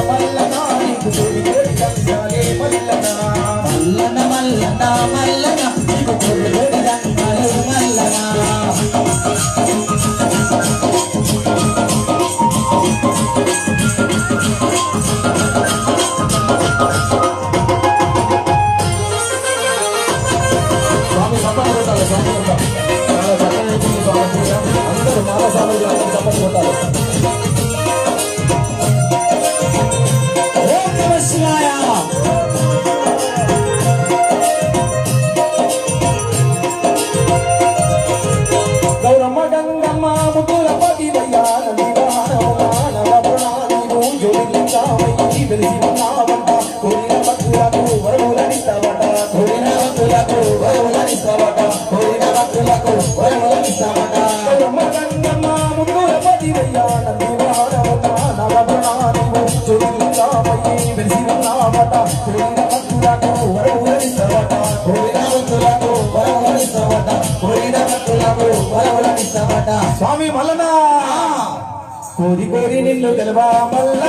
మల్లనా నీకు కోరి కోరి దండాలే మల్లనా మల్లన మల్లన మల్లన నీకు కోరి కోరి దండాలే మల్లనా స్వామి సపన కొట్టాలి స్వామి చాలా చక్కగా స్వామి అందరూ మాల స్వామి సపన కొట్టాలి ఓం నమః శివాయ గౌరమ్మ గంగమ్మ ముద్దుల పతివయ్యా నవప్రణాదివు జ్యోతిలింగామయ్యి వెలిసి ఉన్నావంట కోరిన భక్తులకు వరములనిస్తావట కోరిన భక్తులకు వరములనిస్తావట కోరిన భక్తులకు వరములనిస్తావట గౌరమ్మ గంగమ్మ ముద్దుల పతివయ్యా నవప్రణాదివు జ్యోతిలింగామయ్యి వెలిసి ఉన్నావట కోరిన భక్తులకు వరములనిస్తావట కోరిన భక్తులకు వరములనిస్తావట కోరిన భక్తులకు వరములనిస్తావట స్వామి మల్లనా కోరి కోరి నిన్ను గెలవా మల్ల